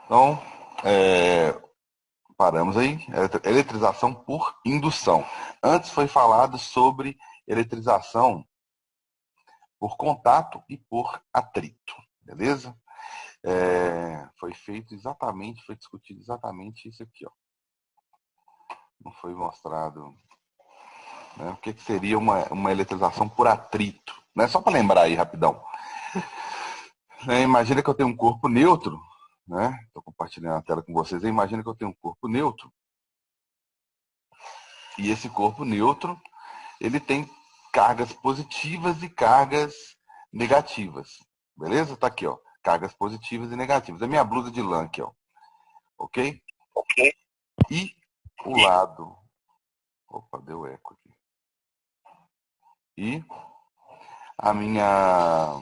Então, paramos aí. Eletrização por indução. Antes foi falado sobre eletrização por contato e por atrito, beleza? Foi feito exatamente, foi discutido exatamente isso aqui, ó. Não foi mostrado, né, o que seria uma eletrização por atrito, né? Só para lembrar aí rapidão. Imagina que eu tenho um corpo neutro, né? Estou compartilhando a tela com vocês. Imagina que eu tenho um corpo neutro e esse corpo neutro ele tem cargas positivas e cargas negativas, beleza? Tá aqui, ó, cargas positivas e negativas. A minha blusa de lã aqui, ó, ok? Ok. E o lado, opa, deu eco aqui. E a minha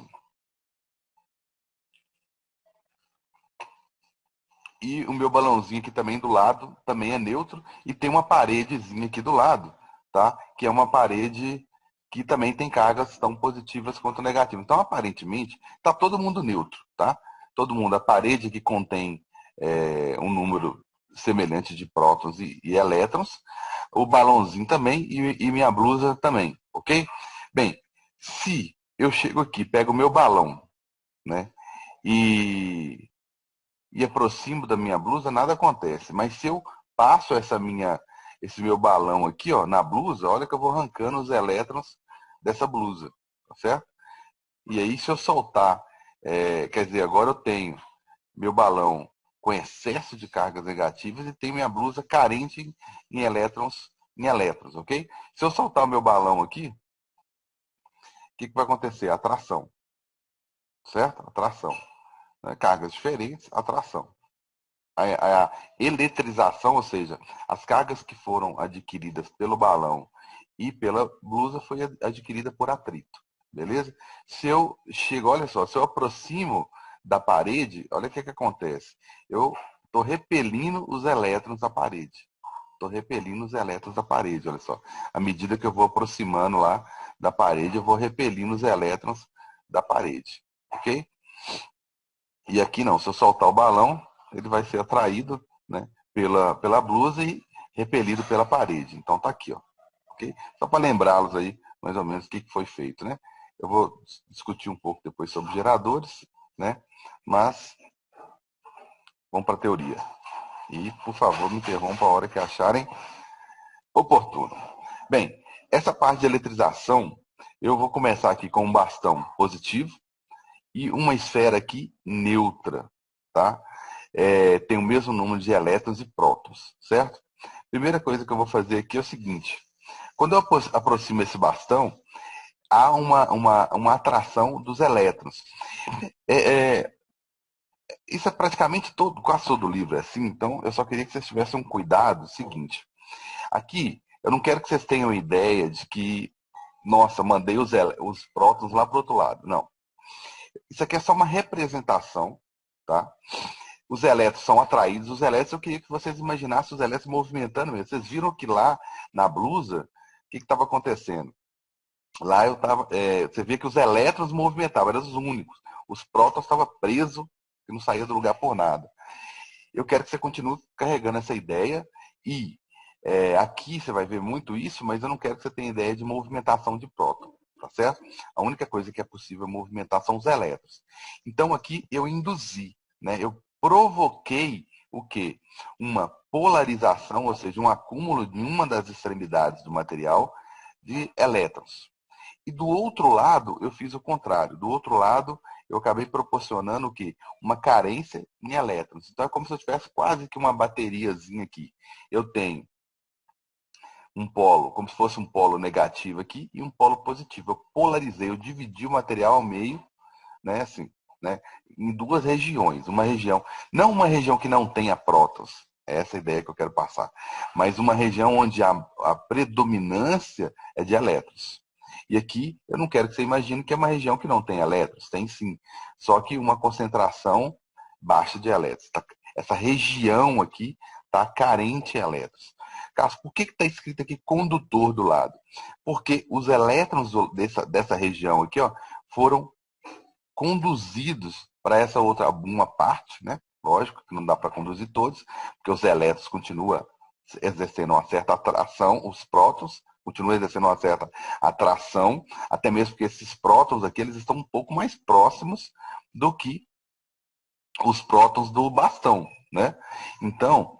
e o meu balãozinho aqui também do lado também é neutro e tem uma paredezinha aqui do lado, tá? Que é uma parede que também tem cargas tão positivas quanto negativas. Então, aparentemente, está todo mundo neutro, tá? Todo mundo, a parede que contém um número semelhante de prótons e elétrons, o balãozinho também e minha blusa também, ok? Bem, se eu chego aqui, pego o meu balão, né? E aproximo da minha blusa, nada acontece. Mas se eu passo esse meu balão aqui, ó, na blusa, olha que eu vou arrancando os elétrons dessa blusa, tá certo? E aí se eu soltar, quer dizer, agora eu tenho meu balão com excesso de cargas negativas e tenho minha blusa carente em elétrons, ok? Se eu soltar o meu balão aqui, o que vai acontecer? Atração, certo? Atração. Né? Cargas diferentes, atração. A eletrização, ou seja, as cargas que foram adquiridas pelo balão e pela blusa foi adquirida por atrito, beleza? Se eu chego, olha só, se eu aproximo da parede, olha o que acontece. Eu estou repelindo os elétrons da parede. Estou repelindo os elétrons da parede, olha só. À medida que eu vou aproximando lá da parede, eu vou repelindo os elétrons da parede, ok? E aqui não, se eu soltar o balão, ele vai ser atraído, né, pela blusa e repelido pela parede. Então tá aqui, ó, ok? Só para lembrá-los aí, mais ou menos, o que foi feito, né? Eu vou discutir um pouco depois sobre geradores, né? Mas vamos para a teoria. E, por favor, me interrompa a hora que acharem oportuno. Bem, essa parte de eletrização, eu vou começar aqui com um bastão positivo e uma esfera aqui neutra, tá? Tem o mesmo número de elétrons e prótons, certo? Primeira coisa que eu vou fazer aqui é o seguinte: quando eu aproximo esse bastão, há uma atração dos elétrons. É, é, isso é praticamente quase todo o livro é assim, então eu só queria que vocês tivessem um cuidado seguinte. Aqui, eu não quero que vocês tenham ideia de que, nossa, mandei os prótons lá para o outro lado. Não. Isso aqui é só uma representação, tá? Os elétrons são atraídos, os elétrons, eu queria que vocês imaginassem os elétrons movimentando mesmo. Vocês viram que lá na blusa, o que estava acontecendo? Lá você vê que os elétrons movimentavam, eram os únicos. Os prótons estavam presos, que não saía do lugar por nada. Eu quero que você continue carregando essa ideia e aqui você vai ver muito isso, mas eu não quero que você tenha ideia de movimentação de próton, tá certo? A única coisa que é possível movimentar são os elétrons. Então aqui eu induzi, né? Eu provoquei o quê? Uma polarização, ou seja, um acúmulo de uma das extremidades do material de elétrons. E do outro lado, eu fiz o contrário. Do outro lado, eu acabei proporcionando o quê? Uma carência em elétrons. Então é como se eu tivesse quase que uma bateriazinha aqui. Eu tenho um polo, como se fosse um polo negativo aqui e um polo positivo. Eu polarizei, eu dividi o material ao meio, né, assim, né, em duas regiões. Uma região, não uma região que não tenha prótons, é essa a ideia que eu quero passar, mas uma região onde a predominância é de elétrons. E aqui eu não quero que você imagine que é uma região que não tem elétrons, tem sim, só que uma concentração baixa de elétrons. essa região aqui está carente em elétrons. Carlos, por que está escrito aqui condutor do lado? Porque os elétrons dessa região aqui, ó, foram conduzidos para essa outra, uma parte, né? Lógico que não dá para conduzir todos, porque os elétrons continuam exercendo uma certa atração, os prótons continuam exercendo uma certa atração, até mesmo porque esses prótons aqui, eles estão um pouco mais próximos do que os prótons do bastão, né? Então,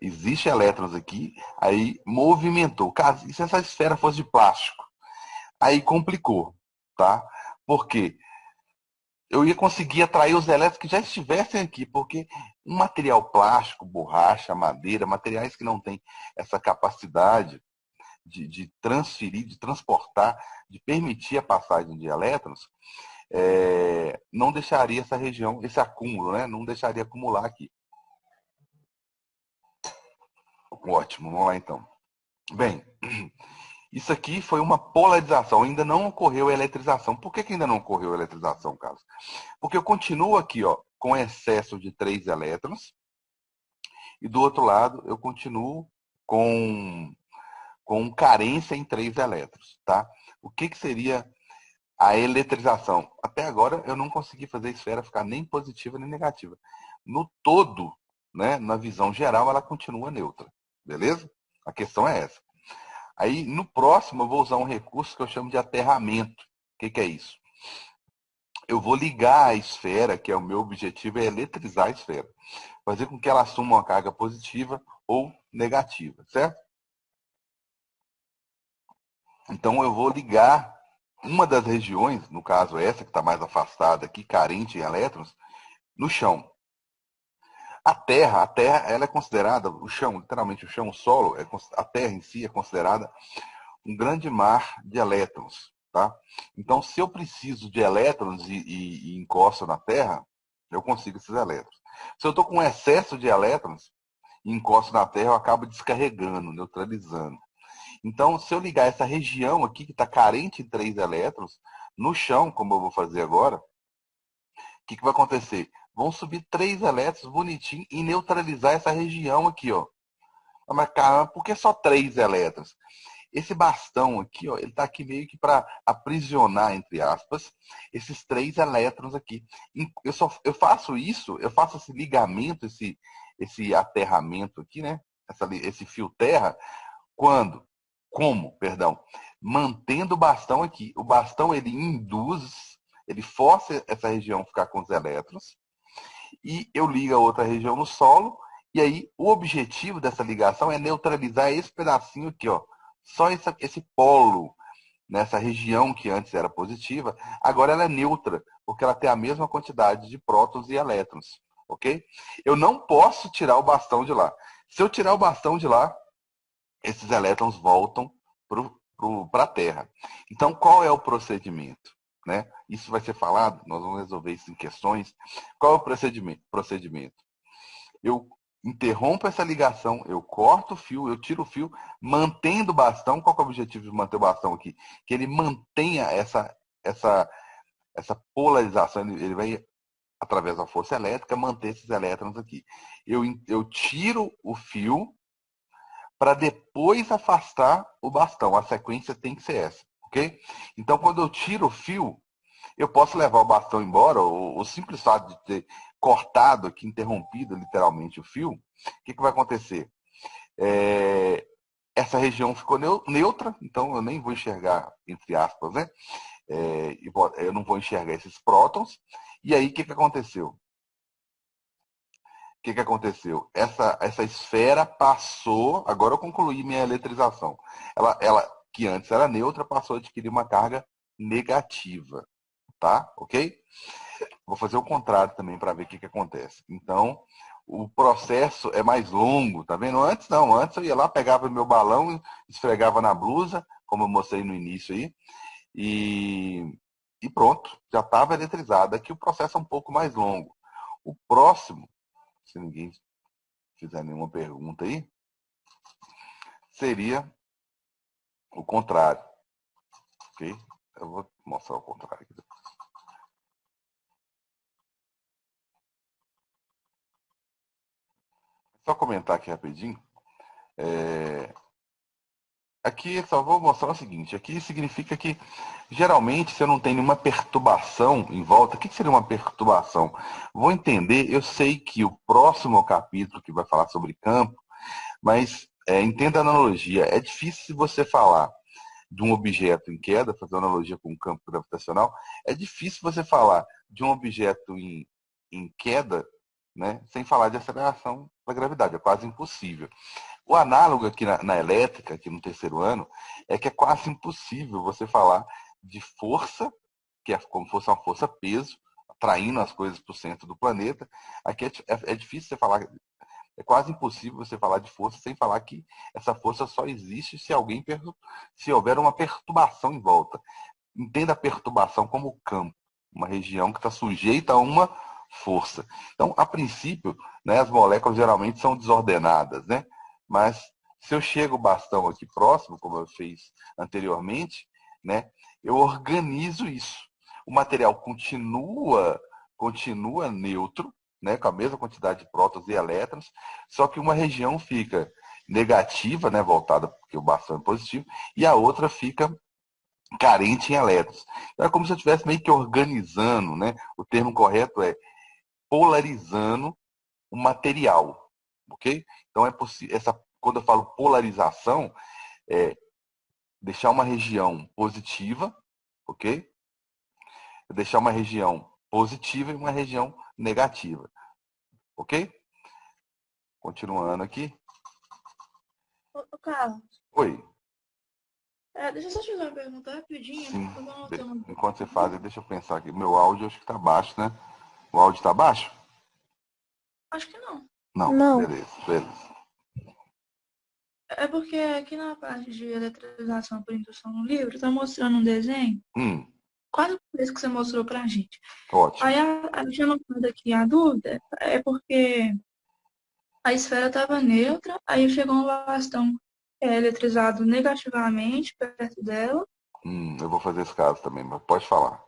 existe elétrons aqui, aí movimentou. Caso, e se essa esfera fosse de plástico? Aí complicou, tá? Por quê? Eu ia conseguir atrair os elétrons que já estivessem aqui, porque um material plástico, borracha, madeira, materiais que não têm essa capacidade de transferir, de transportar, de permitir a passagem de elétrons, não deixaria essa região, esse acúmulo, né? Não deixaria acumular aqui. Ótimo, vamos lá então. Bem, isso aqui foi uma polarização, ainda não ocorreu a eletrização. Por que ainda não ocorreu a eletrização, Carlos? Porque eu continuo aqui, ó, com excesso de 3 elétrons, e do outro lado eu continuo com carência em 3 elétrons, tá? O que seria a eletrização? Até agora eu não consegui fazer a esfera ficar nem positiva nem negativa. No todo, né, na visão geral, ela continua neutra, beleza? A questão é essa. Aí, no próximo, eu vou usar um recurso que eu chamo de aterramento. O que é isso? Eu vou ligar a esfera, que é o meu objetivo, é eletrizar a esfera. Fazer com que ela assuma uma carga positiva ou negativa, certo? Então, eu vou ligar uma das regiões, no caso essa, que está mais afastada aqui, carente em elétrons, no chão. A Terra, ela é considerada, o chão, literalmente o chão, o solo, a Terra em si é considerada um grande mar de elétrons, tá? Então, se eu preciso de elétrons e encosto na Terra, eu consigo esses elétrons. Se eu estou com excesso de elétrons e encosto na Terra, eu acabo descarregando, neutralizando. Então, se eu ligar essa região aqui, que está carente de 3 elétrons, no chão, como eu vou fazer agora, o que vai acontecer? Vão subir 3 elétrons bonitinho e neutralizar essa região aqui, ó. Mas, caramba, por que só 3 elétrons? Esse bastão aqui, ó, ele está aqui meio que para aprisionar, entre aspas, esses 3 elétrons aqui. Eu faço isso, eu faço esse ligamento, esse aterramento aqui, né? Esse fio terra, quando? Como, perdão? Mantendo o bastão aqui. O bastão, ele induz, ele força essa região a ficar com os elétrons, e eu ligo a outra região no solo, e aí o objetivo dessa ligação é neutralizar esse pedacinho aqui, ó. Só esse polo nessa região que antes era positiva, agora ela é neutra, porque ela tem a mesma quantidade de prótons e elétrons, ok? Eu não posso tirar o bastão de lá. Se eu tirar o bastão de lá, esses elétrons voltam para a Terra. Então, qual é o procedimento? Né? Isso vai ser falado, nós vamos resolver isso em questões. Qual é o procedimento? Eu interrompo essa ligação, eu corto o fio, eu tiro o fio, mantendo o bastão. Qual é o objetivo de manter o bastão aqui? Que ele mantenha essa polarização, ele vai, através da força elétrica, manter esses elétrons aqui. Eu tiro o fio para depois afastar o bastão. A sequência tem que ser essa, ok? Então, quando eu tiro o fio, eu posso levar o bastão embora, ou o simples fato de ter cortado aqui, interrompido literalmente o fio, o que vai acontecer? Essa região ficou neutra, então eu nem vou enxergar, entre aspas, né? Eu não vou enxergar esses prótons. E aí, o que aconteceu? O que aconteceu? Essa esfera passou, agora eu concluí minha eletrização. Ela, que antes era neutra, passou a adquirir uma carga negativa, tá? Ok? Vou fazer o contrário também para ver o que acontece. Então, o processo é mais longo, tá vendo? Antes não, antes eu ia lá, pegava meu balão, esfregava na blusa, como eu mostrei no início aí, e pronto, já estava eletrizado. Aqui o processo é um pouco mais longo. O próximo, se ninguém fizer nenhuma pergunta aí, seria o contrário, ok? Eu vou mostrar o contrário aqui depois. Só comentar aqui rapidinho. Aqui só vou mostrar o seguinte, aqui significa que geralmente você não tem nenhuma perturbação em volta. O que seria uma perturbação? Vou entender, eu sei que o próximo capítulo que vai falar sobre campo, mas entenda a analogia. É difícil você falar de um objeto em queda, fazer uma analogia com um campo gravitacional, é difícil você falar de um objeto em queda, né, sem falar de aceleração da gravidade, é quase impossível. O análogo aqui na elétrica, aqui no terceiro ano, é que é quase impossível você falar de força, que é como se fosse uma força-peso, atraindo as coisas para o centro do planeta. Aqui é difícil você falar, é quase impossível você falar de força sem falar que essa força só existe se houver uma perturbação em volta. Entenda a perturbação como campo, uma região que está sujeita a uma força. Então, a princípio, né, as moléculas geralmente são desordenadas, né? Mas se eu chego o bastão aqui próximo, como eu fiz anteriormente, né, eu organizo isso. O material continua neutro, né, com a mesma quantidade de prótons e elétrons, só que uma região fica negativa, né, voltada porque o bastão é positivo, e a outra fica carente em elétrons. Então é como se eu estivesse meio que organizando, né? O termo correto é polarizando o material, ok? Então é possível, quando eu falo polarização, é deixar uma região positiva, ok? Deixar uma região positiva e uma região negativa, ok? Continuando aqui. Ô, Carlos, Oi. deixa eu só te fazer uma pergunta rapidinha. Sim. Eu vou anotar uma Enquanto você aqui. faz, deixa eu pensar aqui. Meu áudio acho que está baixo, né? O áudio está baixo? Acho que não. Não. Não. Beleza, beleza. É porque aqui na parte de eletrização por indução no livro, tá mostrando um desenho, quase isso que você mostrou pra gente. Ótimo. Aí a gente anotando aqui a dúvida, é porque a esfera estava neutra, aí chegou um bastão eletrizado negativamente perto dela, Eu vou fazer esse caso também, mas pode falar.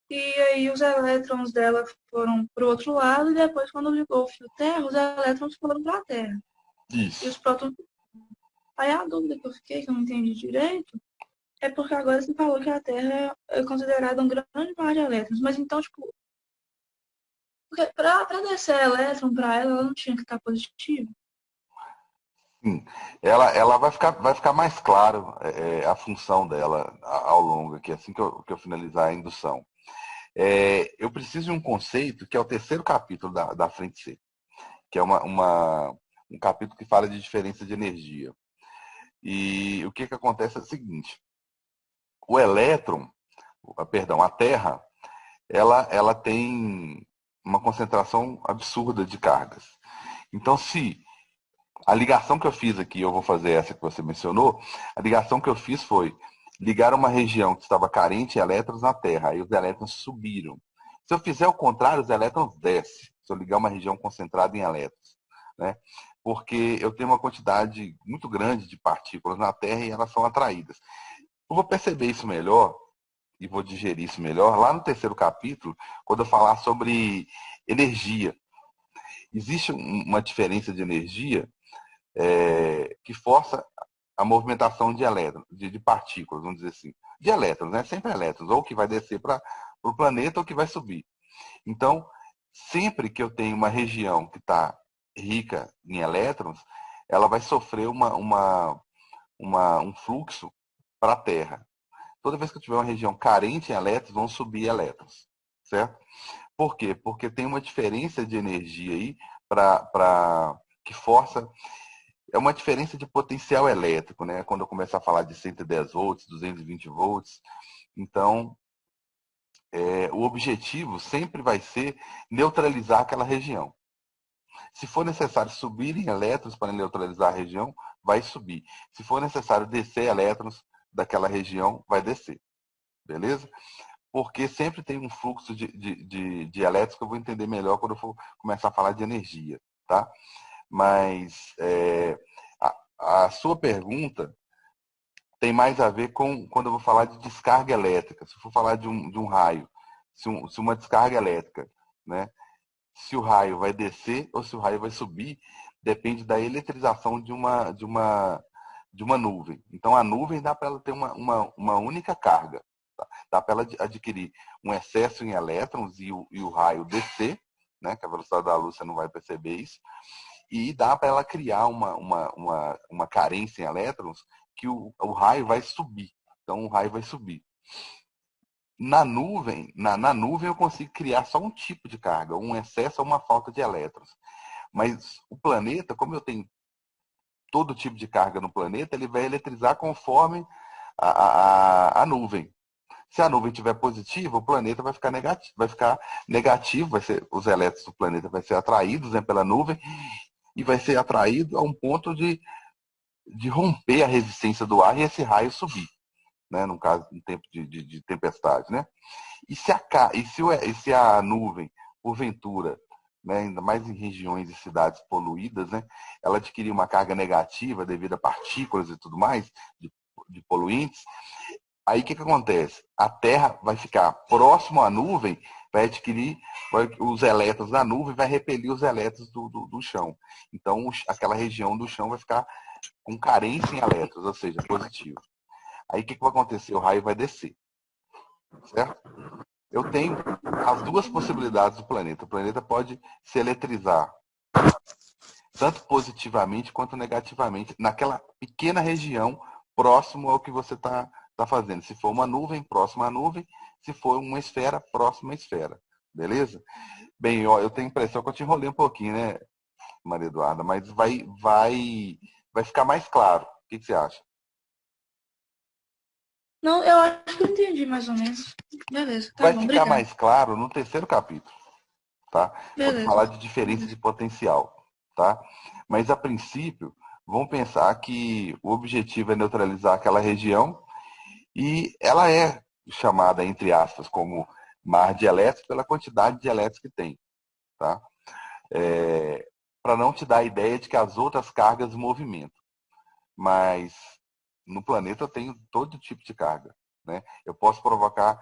e aí os elétrons dela foram para o outro lado, e depois, quando ligou o fio terra, os elétrons foram para a Terra. E os Isso. prótons. Aí a dúvida que eu fiquei, que eu não entendi direito, é porque agora você falou que a Terra é considerada um grande mar de elétrons, mas então, tipo, para descer elétron para ela, ela não tinha que estar positiva? Sim. Ela vai ficar mais claro a função dela ao longo aqui, assim que eu finalizar a indução. Eu preciso de um conceito que é o terceiro capítulo da frente C, que é um capítulo que fala de diferença de energia. E o que acontece é o seguinte: o elétron, perdão, a Terra, ela tem uma concentração absurda de cargas. Então, se a ligação que eu fiz aqui, eu vou fazer essa que você mencionou, a ligação que eu fiz foi ligar uma região que estava carente em elétrons na Terra, aí os elétrons subiram. Se eu fizer o contrário, os elétrons descem, se eu ligar uma região concentrada em elétrons, né? Porque eu tenho uma quantidade muito grande de partículas na Terra e elas são atraídas. Eu vou perceber isso melhor e vou digerir isso melhor lá no terceiro capítulo, quando eu falar sobre energia. Existe uma diferença de energia que força a movimentação de elétrons, de partículas, vamos dizer assim. De elétrons, né? Sempre elétrons, ou que vai descer para o planeta ou que vai subir. Então, sempre que eu tenho uma região que está rica em elétrons, ela vai sofrer um fluxo para a Terra. Toda vez que eu tiver uma região carente em elétrons, vão subir elétrons, certo? Por quê? Porque tem uma diferença de energia aí que força. É uma diferença de potencial elétrico, né? Quando eu começar a falar de 110 volts, 220 volts. Então, o objetivo sempre vai ser neutralizar aquela região. Se for necessário subir em elétrons para neutralizar a região, vai subir. Se for necessário descer elétrons daquela região, vai descer. Beleza? Porque sempre tem um fluxo de elétrons que eu vou entender melhor quando eu for começar a falar de energia. Tá? Mas a sua pergunta tem mais a ver com quando eu vou falar de descarga elétrica. Se eu for falar de um raio, se uma descarga elétrica, né, se o raio vai descer ou se o raio vai subir, depende da eletrização de uma nuvem. Então, a nuvem dá para ela ter uma única carga. Tá? Dá para ela adquirir um excesso em elétrons e o raio descer, né? Que a velocidade da luz você não vai perceber isso. E dá para ela criar uma carência em elétrons que o raio vai subir. Então, o raio vai subir. Na nuvem eu consigo criar só um tipo de carga, um excesso ou uma falta de elétrons. Mas o planeta, como eu tenho todo tipo de carga no planeta, ele vai eletrizar conforme a nuvem. Se a nuvem estiver positiva, o planeta vai ficar negativo, os elétrons do planeta vão ser atraídos, né, pela nuvem e vai ser atraído a um ponto de romper a resistência do ar e esse raio subir, né, no caso, em tempo de tempestade, né? E se a nuvem, porventura, né, ainda mais em regiões e cidades poluídas, né, ela adquirir uma carga negativa devido a partículas e tudo mais, de poluentes, aí o que acontece? A Terra vai ficar próximo à nuvem, vai adquirir os elétrons da nuvem, vai repelir os elétrons do chão. Então, aquela região do chão vai ficar com carência em elétrons, ou seja, positivo. Aí o que vai acontecer? O raio vai descer, certo? Eu tenho as duas possibilidades do planeta. O planeta pode se eletrizar tanto positivamente quanto negativamente naquela pequena região próximo ao que você está fazendo. Se for uma nuvem, próxima à nuvem. Se for uma esfera, próxima à esfera. Beleza? Bem, ó, eu tenho a impressão que eu te enrolei um pouquinho, né, Maria Eduarda? Mas vai ficar mais claro. O que você acha? Não, eu acho que eu entendi mais ou menos. Beleza, tá Vai bom, ficar obrigado. mais claro no terceiro capítulo. Tá? Quando Beleza. falar de diferença de potencial, tá? Mas a princípio, vamos pensar que o objetivo é neutralizar aquela região e ela é chamada, entre aspas, como mar de elétrons pela quantidade de elétrons que tem, tá? Para não te dar a ideia de que as outras cargas movimentam, mas no planeta eu tenho todo tipo de carga, né? Eu posso provocar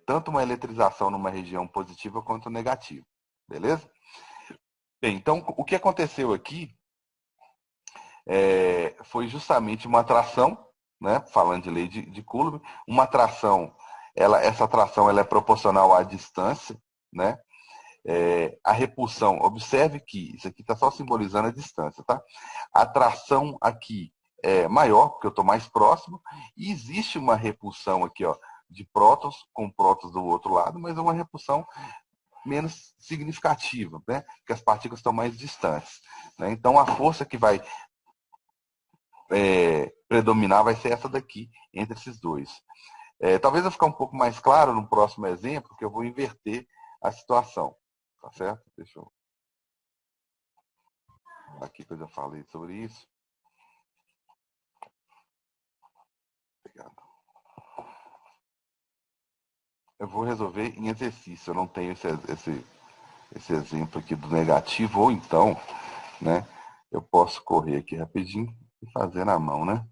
tanto uma eletrização numa região positiva quanto negativa, beleza? Bem, então o que aconteceu aqui foi justamente uma atração, né? Falando de lei de Coulomb, uma atração, essa atração ela é proporcional à distância, né? A repulsão, observe que isso aqui está só simbolizando a distância, tá? A atração aqui é maior, porque eu estou mais próximo, e existe uma repulsão aqui, ó, de prótons com prótons do outro lado, mas é uma repulsão menos significativa, né? Porque as partículas estão mais distantes, né? Então a força que vai predominar vai ser essa daqui, entre esses dois. Talvez eu ficar um pouco mais claro no próximo exemplo, que eu vou inverter a situação. Tá certo? Deixa eu... Aqui que eu já falei sobre isso. Obrigado. Eu vou resolver em exercício. Eu não tenho esse exemplo aqui do negativo, ou então, né, eu posso correr aqui rapidinho e fazer na mão, né?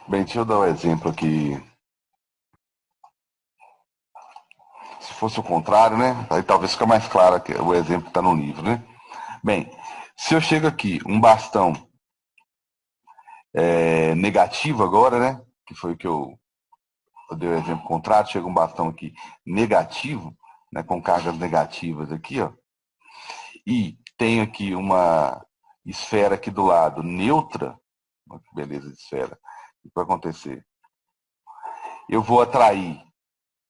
Bem, deixa eu dar um exemplo aqui. Se fosse o contrário, né? Aí talvez fique mais claro que o exemplo está no livro, né? Bem, se eu chego aqui, um bastão negativo agora, né? Que foi o que eu dei o exemplo contrário, chega um bastão aqui negativo, né? Com cargas negativas aqui, ó. E tem aqui uma esfera aqui do lado neutra. Olha que beleza de esfera. O que vai acontecer? Eu vou atrair,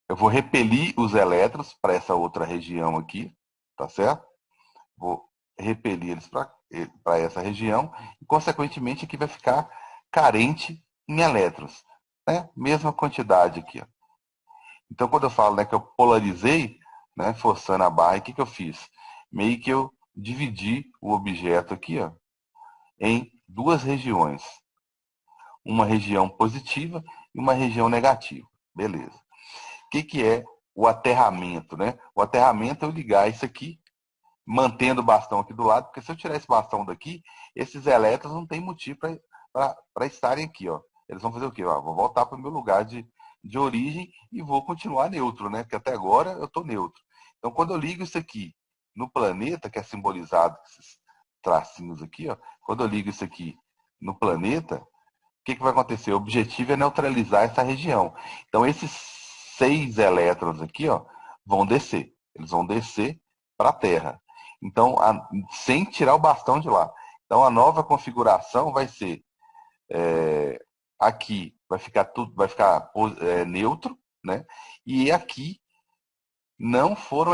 eu vou repelir os elétrons para essa outra região aqui, tá certo? Vou repelir eles para essa região e, consequentemente, aqui vai ficar carente em elétrons. Né? Mesma quantidade aqui. Ó. Então, quando eu falo, né, que eu polarizei, né, forçando a barra, o que eu fiz? Meio que eu dividir o objeto aqui, ó, em duas regiões. Uma região positiva e uma região negativa. Beleza. O que é o aterramento, né? O aterramento é eu ligar isso aqui, mantendo o bastão aqui do lado, porque se eu tirar esse bastão daqui, esses elétrons não tem motivo para estarem aqui, ó. Eles vão fazer o quê? Ó, vou voltar para o meu lugar de origem e vou continuar neutro, né? Porque até agora eu estou neutro. Então, quando eu ligo isso aqui no planeta, que é simbolizado com esses tracinhos aqui, ó, quando eu ligo isso aqui no planeta, o que vai acontecer? O objetivo é neutralizar essa região. Então, esses 6 elétrons aqui, ó, vão descer. Eles vão descer para a Terra. Então, sem tirar o bastão de lá. Então, a nova configuração vai ser aqui vai ficar neutro, né? E aqui não foram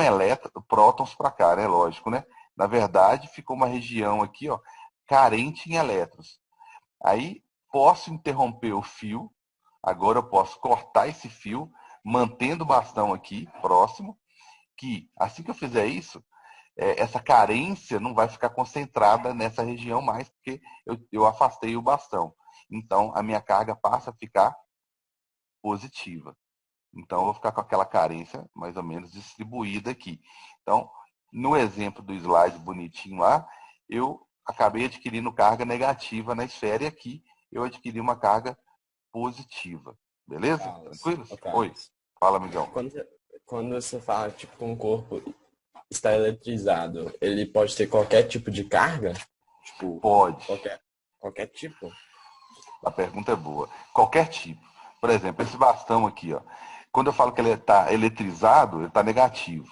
prótons para cá, né? Lógico, né? Na verdade, ficou uma região aqui, ó, carente em elétrons. Aí posso interromper o fio. Agora eu posso cortar esse fio, mantendo o bastão aqui próximo, que assim que eu fizer isso, essa carência não vai ficar concentrada nessa região mais, porque eu afastei o bastão. Então, a minha carga passa a ficar positiva. Então, eu vou ficar com aquela carência mais ou menos distribuída aqui. Então, no exemplo do slide bonitinho lá, eu acabei adquirindo carga negativa na esfera e aqui eu adquiri uma carga positiva. Beleza? Tranquilo? Oi. Fala, amigão. Quando você fala tipo que um corpo está eletrizado, ele pode ter qualquer tipo de carga? Tipo, pode. Qualquer tipo? A pergunta é boa. Qualquer tipo. Por exemplo, esse bastão aqui, ó. Quando eu falo que ele está eletrizado, ele está negativo.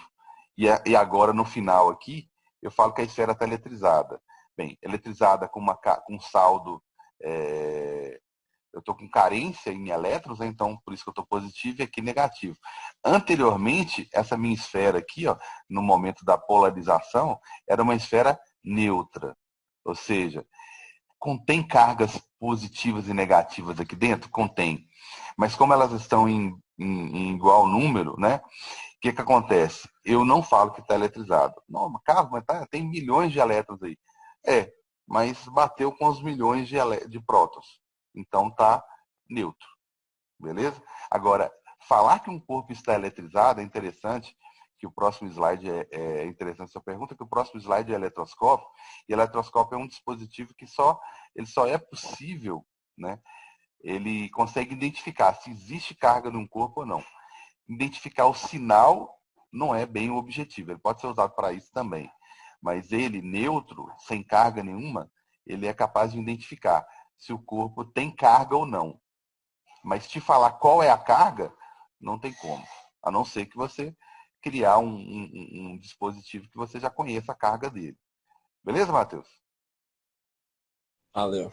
E agora, no final aqui, eu falo que a esfera está eletrizada. Bem, eletrizada com um saldo... eu estou com carência em elétrons, né? Então por isso que eu estou positivo e aqui negativo. Anteriormente, essa minha esfera aqui, ó, no momento da polarização, era uma esfera neutra. Ou seja, contém cargas positivas e negativas aqui dentro? Contém. Mas como elas estão em igual número, né? O que acontece? Eu não falo que está eletrizado. Não, Carlos, mas tem milhões de elétrons aí. Mas bateu com os milhões de prótons. Então está neutro. Beleza? Agora, falar que um corpo está eletrizado é interessante, que o próximo slide é interessante essa pergunta, que o próximo slide é eletroscópio, e eletroscópio é um dispositivo que ele só é possível, né? Ele consegue identificar se existe carga num corpo ou não. Identificar o sinal não é bem o objetivo, ele pode ser usado para isso também. Mas ele, neutro, sem carga nenhuma, ele é capaz de identificar se o corpo tem carga ou não. Mas te falar qual é a carga, não tem como. A não ser que você criar um dispositivo que você já conheça a carga dele. Beleza, Matheus? Valeu.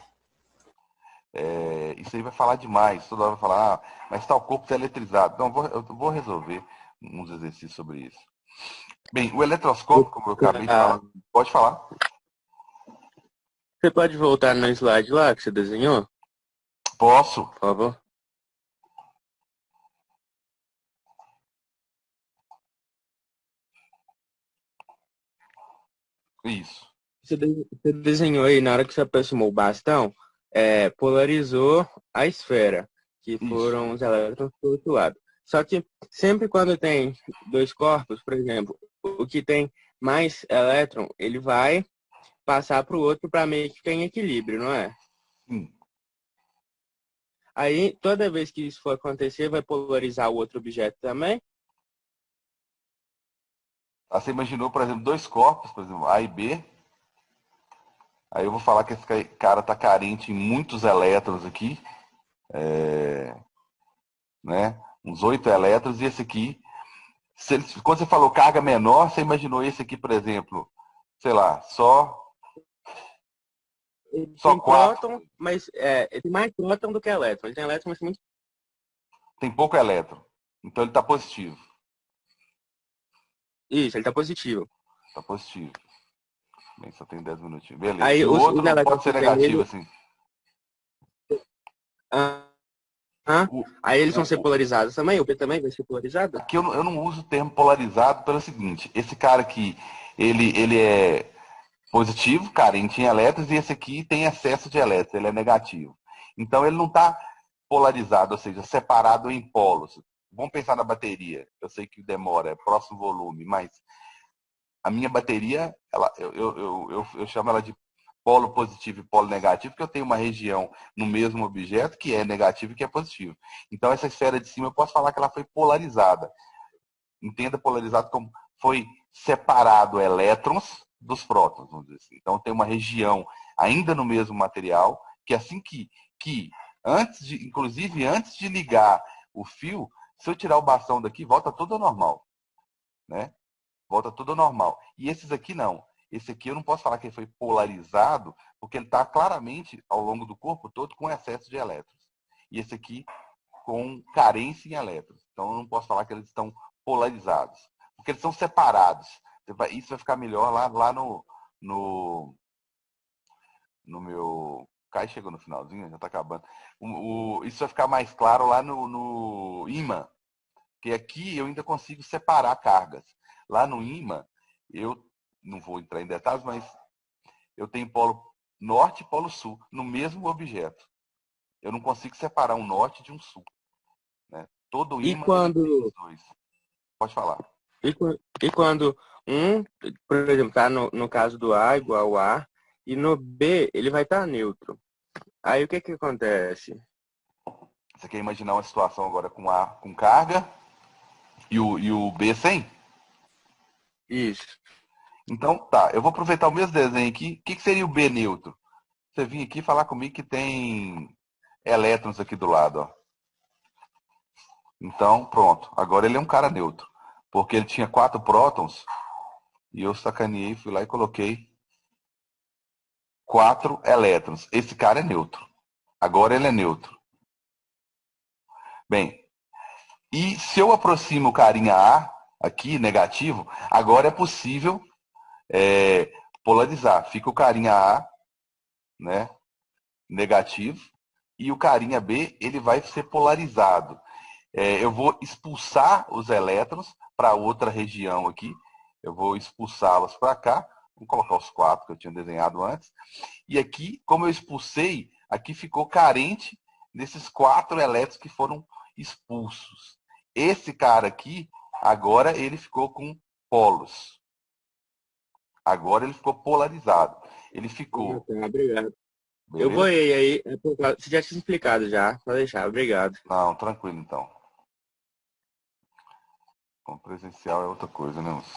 Isso aí vai falar demais. Toda hora vai falar, mas tal corpo está eletrizado. Então, eu vou resolver uns exercícios sobre isso. Bem, o eletroscópio, como eu acabei de falar, pode falar. Você pode voltar no slide lá que você desenhou? Posso. Por favor. Isso. Você desenhou aí, na hora que você aproximou o bastão, polarizou a esfera, que foram os elétrons do outro lado. Só que sempre quando tem dois corpos, por exemplo, o que tem mais elétron, ele vai passar para o outro para meio que ficar em equilíbrio, não é? Sim. Aí, toda vez que isso for acontecer, vai polarizar o outro objeto também? Você imaginou, por exemplo, dois corpos, por exemplo, A e B. Aí eu vou falar que esse cara está carente em muitos elétrons aqui. Né? Uns 8 elétrons. E esse aqui, quando você falou carga menor, você imaginou esse aqui, por exemplo, sei lá, só Tem 4. próton, mas tem mais próton do que elétron. Ele tem elétron, mas muito... Tem pouco elétron. Então ele está positivo. Isso, ele está positivo. Está positivo. Bem, só tem 10 minutinhos. Beleza. Aí, e o outro não elétron pode ser que negativo, tem assim. Aí eles vão ser polarizados também? O P também vai ser polarizado? Aqui eu não uso o termo polarizado pelo seguinte. Esse cara aqui, ele é positivo, carente em elétrons, e esse aqui tem excesso de elétrons, ele é negativo. Então ele não está polarizado, ou seja, separado em polos. Vamos pensar na bateria. Eu sei que demora, é próximo volume, mas a minha bateria, eu chamo ela de polo positivo e polo negativo, porque eu tenho uma região no mesmo objeto que é negativo e que é positivo. Então essa esfera de cima eu posso falar que ela foi polarizada. Entenda polarizado como foi separado elétrons dos prótons, vamos dizer assim. Então tem uma região ainda no mesmo material, que assim que inclusive antes de ligar o fio, se eu tirar o bastão daqui, volta tudo ao normal, né? Volta tudo ao normal. E esses aqui não. Esse aqui eu não posso falar que ele foi polarizado, porque ele está claramente ao longo do corpo todo com excesso de elétrons. E esse aqui com carência em elétrons. Então eu não posso falar que eles estão polarizados, porque eles são separados. Isso vai ficar melhor lá no meu... Cai chegou no finalzinho, já está acabando. Isso vai ficar mais claro lá no ímã, que aqui eu ainda consigo separar cargas. Lá no ímã, eu não vou entrar em detalhes, mas eu tenho polo norte e polo sul no mesmo objeto. Eu não consigo separar um norte de um sul, né? Todo E ímã ele tem quando, os dois. Pode falar. e quando um, por exemplo, tá no caso do A igual a A, e no B ele vai estar neutro. Aí o que que acontece? Você quer imaginar uma situação agora com A com carga e o B sem? Isso. Então, tá, eu vou aproveitar o mesmo desenho aqui. O que seria o B neutro? Você vinha aqui falar comigo que tem elétrons aqui do lado, ó. Então, pronto. Agora ele é um cara neutro. Porque ele tinha 4 prótons e eu sacaneei, fui lá e coloquei 4 elétrons. Esse cara é neutro. Agora ele é neutro. Bem, e se eu aproximo o carinha A, aqui, negativo, agora é possível polarizar. Fica o carinha A, né, negativo, e o carinha B, ele vai ser polarizado. Eu vou expulsar os elétrons para outra região aqui. Eu vou expulsá-los para cá. Vou colocar os 4 que eu tinha desenhado antes. E aqui, como eu expulsei, aqui ficou carente desses 4 elétrons que foram expulsos. Esse cara aqui, agora ele ficou com polos. Agora ele ficou polarizado. Ele ficou... Tá, obrigado. Eu vou Beleza? aí. Você já tinha explicado já. Pode deixar, obrigado. Não, tranquilo então. O presencial é outra coisa, né, moço?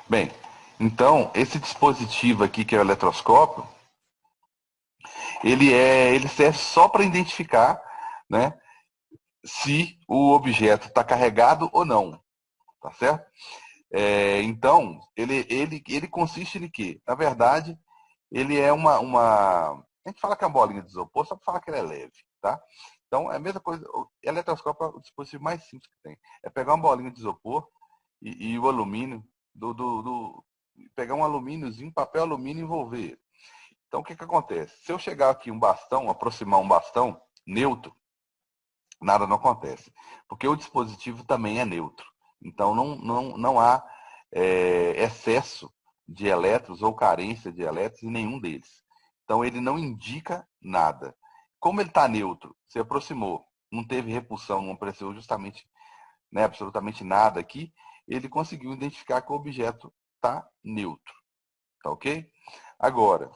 Bem, então, esse dispositivo aqui, que é o eletroscópio, ele serve só para identificar, né, se o objeto está carregado ou não, tá certo? Então, ele consiste em quê? Na verdade, ele é uma... A gente fala que é uma bolinha de isopor, só para falar que ele é leve, tá? Então, é a mesma coisa. O eletroscópio é o dispositivo mais simples que tem. É pegar uma bolinha de isopor e o alumínio, pegar um alumíniozinho, papel alumínio e envolver. Então, o que acontece? Se eu chegar aqui um bastão, aproximar um bastão neutro, nada não acontece. Porque o dispositivo também é neutro. Então, não há excesso de elétrons ou carência de elétrons em nenhum deles. Então, ele não indica nada. Como ele está neutro, se aproximou, não teve repulsão, não apareceu justamente, né, absolutamente nada aqui, ele conseguiu identificar que o objeto está neutro. Tá ok? Agora,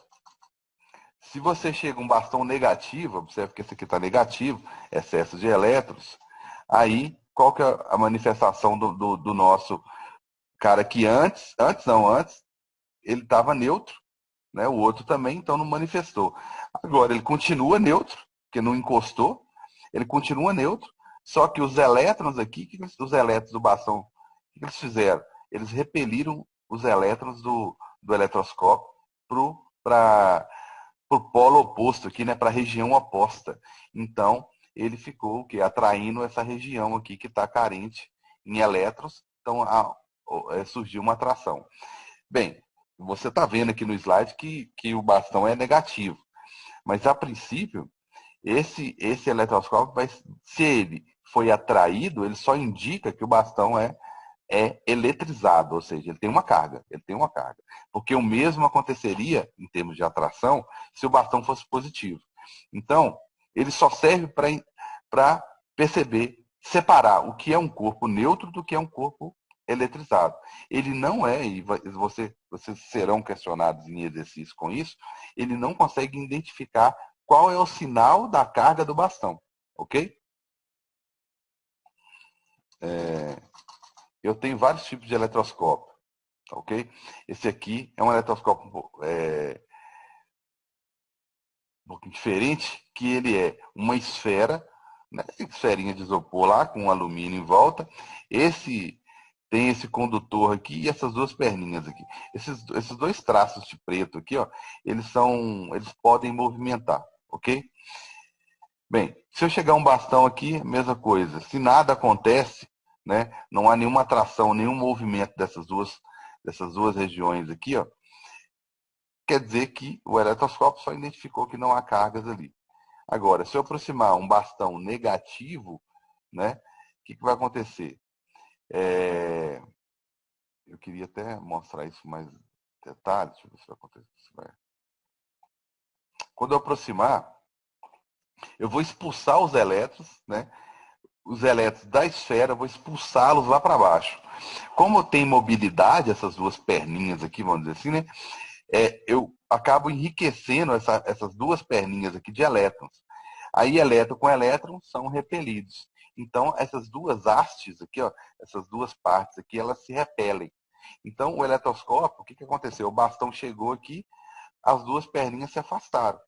se você chega um bastão negativo, observe que esse aqui está negativo, excesso de elétrons, aí qual que é a manifestação do nosso cara que antes, ele estava neutro, né? O outro também, então não manifestou. Agora ele continua neutro, porque não encostou, ele continua neutro, só que os elétrons aqui, os elétrons do bastão, o que eles fizeram? Eles repeliram os elétrons do eletroscópio para o polo oposto aqui, né? Para a região oposta. Então, ele ficou atraindo essa região aqui que está carente em elétrons. Então, surgiu uma atração. Bem, você está vendo aqui no slide que o bastão é negativo. Mas, a princípio, esse eletroscópio, se ele foi atraído, ele só indica que o bastão é é eletrizado, ou seja, ele tem uma carga, Porque o mesmo aconteceria, em termos de atração, se o bastão fosse positivo. Então, ele só serve para perceber, separar o que é um corpo neutro do que é um corpo eletrizado. Ele não é, e vocês serão questionados em exercício com isso, ele não consegue identificar qual é o sinal da carga do bastão, ok? Eu tenho vários tipos de eletroscópio, ok? Esse aqui é um eletroscópio um pouquinho diferente, que ele é uma esfera, né, esferinha de isopor lá, com alumínio em volta. Esse tem esse condutor aqui e essas duas perninhas aqui. Esses dois traços de preto aqui, ó, eles podem movimentar, ok? Bem, se eu chegar um bastão aqui, mesma coisa. Se nada acontece, né, não há nenhuma atração, nenhum movimento dessas duas regiões aqui, ó, quer dizer que o eletroscópio só identificou que não há cargas ali. Agora, se eu aproximar um bastão negativo, né, o que vai acontecer? Eu queria até mostrar isso mais detalhes. Deixa eu ver se vai acontecer. Quando eu aproximar, eu vou expulsar os elétrons, né? Os elétrons da esfera, eu vou expulsá-los lá para baixo. Como tem mobilidade, essas duas perninhas aqui, vamos dizer assim, né? Eu acabo enriquecendo essas duas perninhas aqui de elétrons. Aí elétron com elétron são repelidos. Então, essas duas hastes aqui, ó, essas duas partes aqui, elas se repelem. Então, o eletroscópio, o que aconteceu? O bastão chegou aqui, as duas perninhas se afastaram.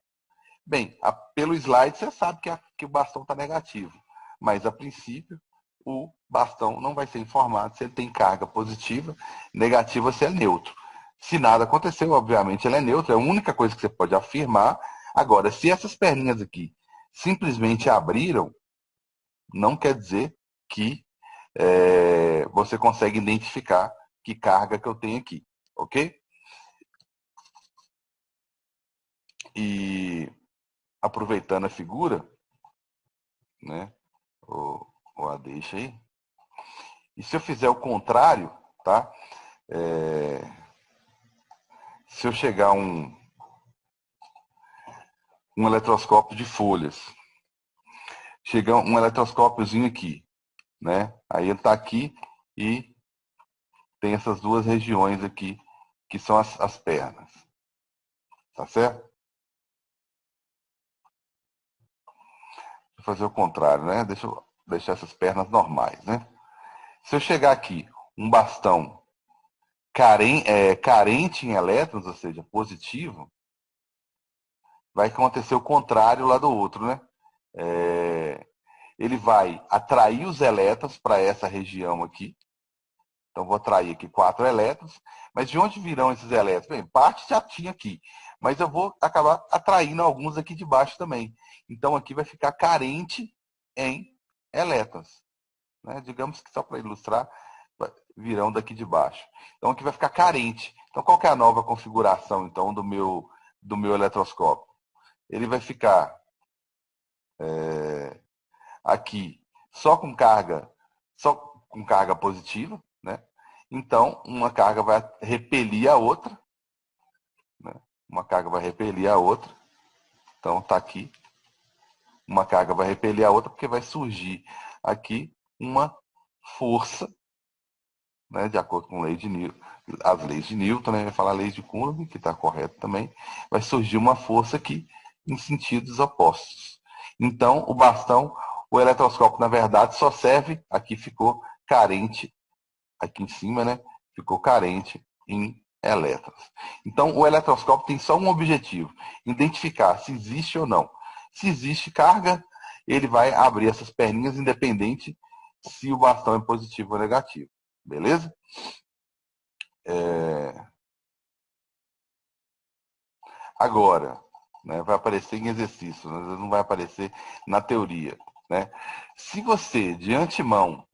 Bem, pelo slide você sabe que o bastão está negativo. Mas, a princípio, o bastão não vai ser informado se ele tem carga positiva, negativa se é neutro. Se nada aconteceu, obviamente ele é neutro, é a única coisa que você pode afirmar. Agora, se essas perninhas aqui simplesmente abriram, não quer dizer que você consegue identificar que carga que eu tenho aqui, ok? E aproveitando a figura, né? Ou a deixa aí. E se eu fizer o contrário, tá? Se eu chegar um eletroscópio de folhas, chega um eletroscópiozinho aqui, né? Aí ele está aqui e tem essas duas regiões aqui, que são as pernas. Tá certo? Vou fazer o contrário, né? Deixa eu deixar essas pernas normais, né? Se eu chegar aqui, um bastão carente em elétrons, ou seja, positivo, vai acontecer o contrário lá do outro, né? Ele vai atrair os elétrons para essa região aqui. Então, vou atrair aqui 4 elétrons. Mas de onde virão esses elétrons? Bem, parte já tinha aqui. Mas eu vou acabar atraindo alguns aqui de baixo também. Então, aqui vai ficar carente em elétrons. Né? Digamos que só para ilustrar, virão daqui de baixo. Então, aqui vai ficar carente. Então, qual que é a nova configuração então, do meu eletroscópio? Ele vai ficar aqui só com carga positiva, né? Então, uma carga vai repelir a outra, né? Uma carga vai repelir a outra. Então, está aqui. Uma carga vai repelir a outra porque vai surgir aqui uma força, né? De acordo com as leis de Newton, né? Vai falar leis de Coulomb, que está correto também. Vai surgir uma força aqui em sentidos opostos. Então, o eletroscópio, na verdade, só serve, aqui ficou carente, aqui em cima, né? Ficou carente em elétrons. Então, o eletroscópio tem só um objetivo, identificar se existe ou não. Se existe carga, ele vai abrir essas perninhas, independente se o bastão é positivo ou negativo. Beleza? Agora, né, vai aparecer em exercício, não vai aparecer na teoria. Né? Se você, de antemão,